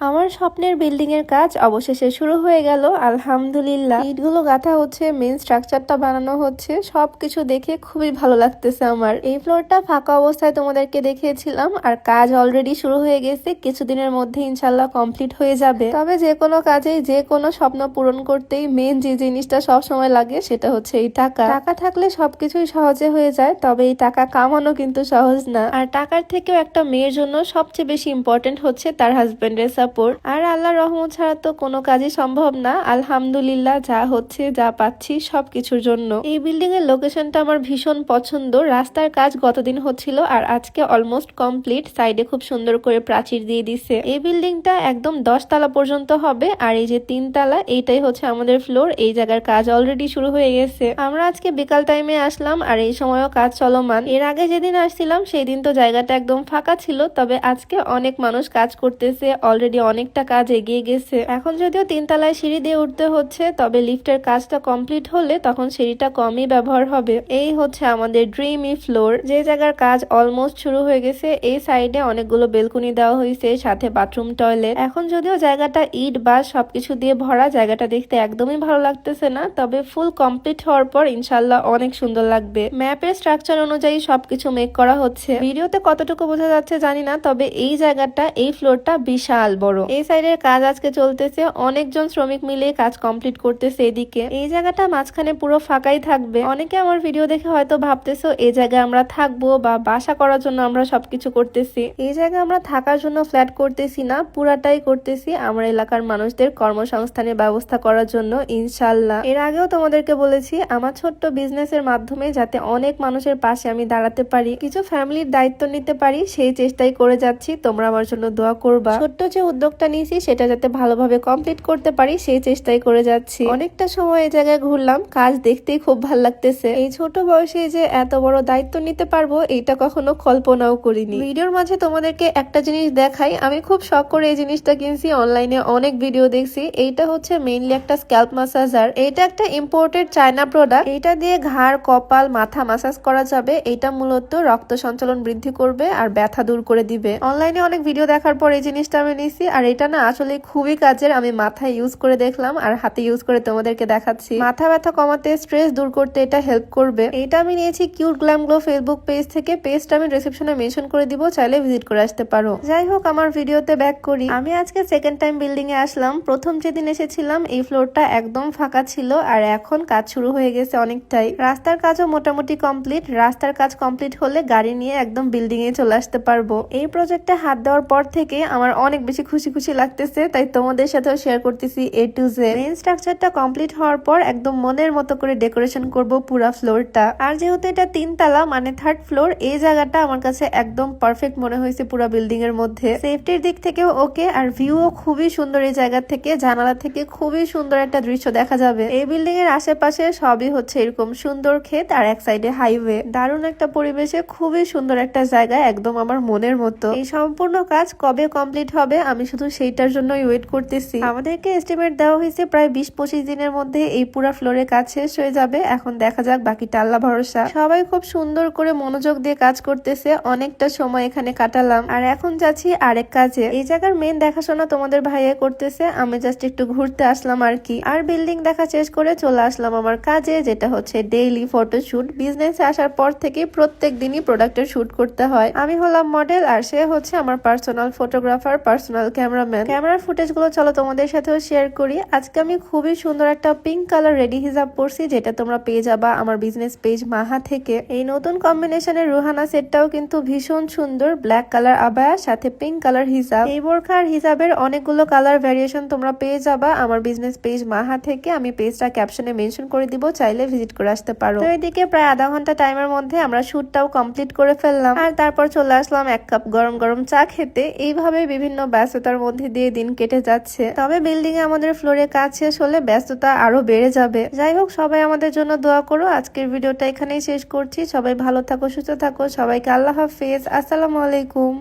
আমার স্বপ্নের বিল্ডিং এর কাজ অবশেষে শুরু হয়ে গেল আলহামদুলিল্লাহ। ইটগুলো গাঁথা হচ্ছে, মেইন স্ট্রাকচারটা বানানো হচ্ছে, সবকিছু দেখে খুবই ভালো লাগতেছে আমার। এই ফ্লোরটা ফাঁকা অবস্থায় তোমাদেরকে দেখিয়েছিলাম, আর কাজ অলরেডি শুরু হয়ে গেছে। কিছুদিনের মধ্যে ইনশাল্লাহ কমপ্লিট হয়ে যাবে। তবে যে কোনো কাজেই যে কোনো স্বপ্ন পূরণ করতেই মেইন যে জিনিসটা সব সময় লাগে সেটা হচ্ছে এই টাকা। টাকা থাকলে সবকিছুই সহজে হয়ে যায়, তবে এই টাকা কামানো কিন্তু সহজ না। আর টাকার থেকেও একটা মেয়ের জন্য সবচেয়ে বেশি ইম্পর্টেন্ট হচ্ছে তার হাজবেন্ডের সাপোর্ট। আর আল্লাহর রহমত ছাড়া তো কোনো কাজই সম্ভব না। আলহামদুলিল্লাহ, যা হচ্ছে যা পাচ্ছি সবকিছুর জন্য। এই বিল্ডিং এর লোকেশনটা আমার ভীষণ পছন্দ। রাস্তার কাজ গতদিন হচ্ছিল আর আজকে অলমোস্ট কমপ্লিট। সাইডে খুব সুন্দর করে প্রাচীর দিয়ে দিছে। এই বিল্ডিংটা একদম 10 তলা পর্যন্ত হবে, আর এই যে 3 তলা এইটাই হচ্ছে আমাদের ফ্লোর। এই জায়গার কাজ অলরেডি শুরু হয়ে গেছে। আমরা আজকে বিকাল টাইমে আসলাম আর এই সময়ও কাজ চলমান। এর আগে যেদিন আসছিলাম সেই দিন তো জায়গাটা একদম ফাঁকা ছিল, তবে আজকে অনেক মানুষ কাজ করতেছে। অলরেডি অনেকটা কাজ এগিয়ে গেছে। এখন যদিও 3 তলায় সিঁড়ি দিয়ে উঠতে হচ্ছে, তবে লিফটের কাজটা কমপ্লিট হলে তখন সিঁড়িটা কমই ব্যবহার হবে। এই হচ্ছে আমাদের ড্রিমি ফ্লোর, যে জায়গার কাজ অলমোস্ট শুরু হয়ে গেছে। এই সাইডে অনেকগুলো বেলকুনি দেওয়া হয়েছে, সাথে বাথরুম, টয়লেট। এখন যদিও জায়গাটা ইট বাস সবকিছু দিয়ে ভরা, জায়গাটা দেখতে একদমই ভালো লাগতেছে না, তবে ফুল কমপ্লিট হওয়ার পর ইনশাল্লাহ অনেক সুন্দর লাগবে। ম্যাপের স্ট্রাকচার অনুযায়ী সবকিছু মেক করা হচ্ছে। ভিডিওতে কতটুকু বোঝা যাচ্ছে জানি না, তবে এই জায়গাটা, এই ফ্লোরটা বিশাল বড়। এই সাইডের কাজ আজকে চলতেছে, অনেকজন শ্রমিক মিলে কাজ কমপ্লিট করতেছে। এদিকে এই জায়গাটা মাঝখানে পুরো ফাঁকাই থাকবে। অনেকে আমার ভিডিও দেখে হয়তো ভাবতেছো এই জায়গায় আমরা থাকবো বা বাসা করার জন্য আমরা সবকিছু করতেছি। এই জায়গায় আমরা থাকার জন্য ফ্ল্যাট করতেছি না, পুরাটাই করতেছি আমরা এলাকার মানুষদের কর্মসংস্থানের ব্যবস্থা করার জন্য ইনশাল্লাহ। এর আগেও তোমাদেরকে বলেছি আমার ছোট্ট বিজনেসের মাধ্যমে যাতে অনেক মানুষের পাশে আমি দাঁড়াতে পারি, কিছু ফ্যামিলির দায়িত্ব নিতে পারি, সেই চেষ্টাই করে যাচ্ছি। তোমরা আমার জন্য দোয়া করবা। ছোট্ট যে উদ্যোগটা নিয়েছি সেটা যাতে ভালোভাবে কমপ্লিট করতে পারি সেই চেষ্টাই করে যাচ্ছি। অনেকটা সময় এই জায়গায় ঘুরলাম, কাজ দেখতেই খুব ভালো লাগতেছে। এই ছোট বয়সে যে এত বড় দায়িত্ব নিতে পারবো এটা কখনো কল্পনাও করিনি। ভিডিওর মাঝে তোমাদেরকে একটা জিনিস দেখাই, আমি খুব শখ করে এই জিনিসটা কিনছি। অনলাইনে অনেক ভিডিও দেখছি। এইটা হচ্ছে মেইনলি একটা স্ক্যাল্প ম্যাসাজার। এটা একটা ইম্পোর্টেড চায়না প্রোডাক্ট। এটা দিয়ে ঘাড়, কপাল, মাথা ম্যাসাজ করা যাবে। এটা মূলত রক্ত সঞ্চালন বৃদ্ধি করবে আর ব্যথা দূর করে দিবে। অনলাইনে অনেক ভিডিও দেখার পর এই জিনিসটা আমি নিছি, আর এটা না আসলে খুবই কাজের। আমি মাথায় ইউজ করে দেখলাম আর হাতে ইউজ করে তোমাদেরকে দেখাচ্ছি। মাথা ব্যথা কমাতে, স্ট্রেস দূর করতে এটা হেল্প করবে। এটা আমি নিয়েছি cute glam glow Facebook page থেকে। পেজটা আমি ডেসক্রিপশনে মেনশন করে দিব, চাইলে ভিজিট করে আসতে পারো। যাই হোক, আমার ভিডিওতে ব্যাক করি। আমি আজকে সেকেন্ড টাইম বিল্ডিং এ আসলাম। প্রথম যেদিন এসেছিলাম এই ফ্লোরটা একদম ফাঁকা ছিল, আর এখন কাজ শুরু হয়ে গেছে অনেকটাই। রাস্তার কাজও মোটামুটি কমপ্লিট। রাস্তার কাজ কমপ্লিট হলে গাড়ি নিয়ে একদম বিল্ডিং এ চলে আসতে পারবো। এই প্রজেক্টে হাত দেওয়ার পর থেকে আমার অনেক বেশি খুশি খুশি লাগতেছে, তাই তোমাদের সাথেও শেয়ার করতেছি A to Z। মেইন স্ট্রাকচারটা কমপ্লিট হওয়ার পর একদম মনের মতো করে ডেকোরেশন করব পুরো ফ্লোরটা। আর যেহেতু এটা 3 তলা মানে 3rd ফ্লোর, এই জায়গাটা আমার কাছে একদম পারফেক্ট মনে হয়েছে পুরো বিল্ডিং এর মধ্যে। সেফটির দিক থেকেও ওকে, আর ভিউও খুবই সুন্দর। এই জায়গা থেকে, জানালা থেকে খুবই সুন্দর একটা দৃশ্য দেখা যাবে। এই বিল্ডিং এর আশেপাশে সবই হচ্ছে এরকম সুন্দর ক্ষেত, আর এক সাইডে হাইওয়ে। দারুণ একটা পরিবেশে খুবই সুন্দর একটা জায়গা, একদম আমার মনের মতো। এই সম্পূর্ণ কাজ কবে কমপ্লিট হবে আমি শুধু সেইটার জন্যই ওয়েট করতেছি। আমাদেরকে এস্টিমেট দেওয়া হয়েছে প্রায় 20-25 দিনের মধ্যে এই পুরো ফ্লোরে কাজ শেষ হয়ে যাবে। এখন দেখা যাক, বাকিটা আল্লাহ ভরসা। সবাই খুব সুন্দর করে মনোযোগ দিয়ে কাজ করতেছে। অনেকটা সময় এখানে কাটালাম, আর এখন যাচ্ছি আরেক কাজে। এই জায়গার মেন দেখাশোনা তোমাদের ভাইয়া করতেছে, আমি জাস্ট একটু ঘুরতে আসলাম আর কি। আর বিল্ডিং দেখা শেষ করে চলে আসলাম আমার কাজে, যেটা হচ্ছে ডেইলি ফটোশুট। বিজনেসে আসার পর থেকে প্রত্যেক দিনই প্রোডাক্টের শুট করতে হয়। আমি হলাম মডেল, আর সে হচ্ছে আমার পার্সোনাল ফটোগ্রাফার, পার্সোনাল ক্যামেরাম্যান। ক্যামেরার ফুটেজ গুলো চলো তোমাদের সাথেও শেয়ার করি। আজকে আমি খুবই সুন্দর একটা পিঙ্ক কালার রেডি হিজাব পরছি, যেটা তোমরা পেয়ে যাবা আমার বিজনেস পেজ মাহা থেকে। এই নতুন কম্বিনেশনের রুহানা সেটটাও কিন্তু ভীষণ সুন্দর। ব্ল্যাক কালার আবায়া, সাথে পিঙ্ক কালার হিজাব। এই বোরখা আর হিজাবের অনেকগুলো কালার ভ্যারিয়েশন তোমরা পেয়ে যাবা আমার বিজনেস পেজ মাহা থেকে। আমি পেজটা ক্যাপশনে মেনশন করে দিব, চাইলে ভিজিট করে আসতে পারো। তো এদিকে প্রায় আধা ঘন্টা টাইমের মধ্যে আমরা শুটটাও কমপ্লিট করে ফেললাম, আর তারপর চলে আসলাম 1 কাপ গরম গরম চা খেতে। এইভাবে বিভিন্ন ব্যস্ততার মধ্যে দিয়ে দিন কেটে যাচ্ছে। তবে বিল্ডিং এ আমাদের ফ্লোরে কাজ শেষ হলে ব্যস্ততা আরো বেড়ে যাবে। যাই হোক, সবাই আমাদের জন্য দোয়া করো। আজকের ভিডিওটা এখানেই শেষ করছি। সবাই ভালো থাকো, সুস্থ থাকো। সবাইকে আল্লাহ হাফেজ। আসসালামু আলাইকুম।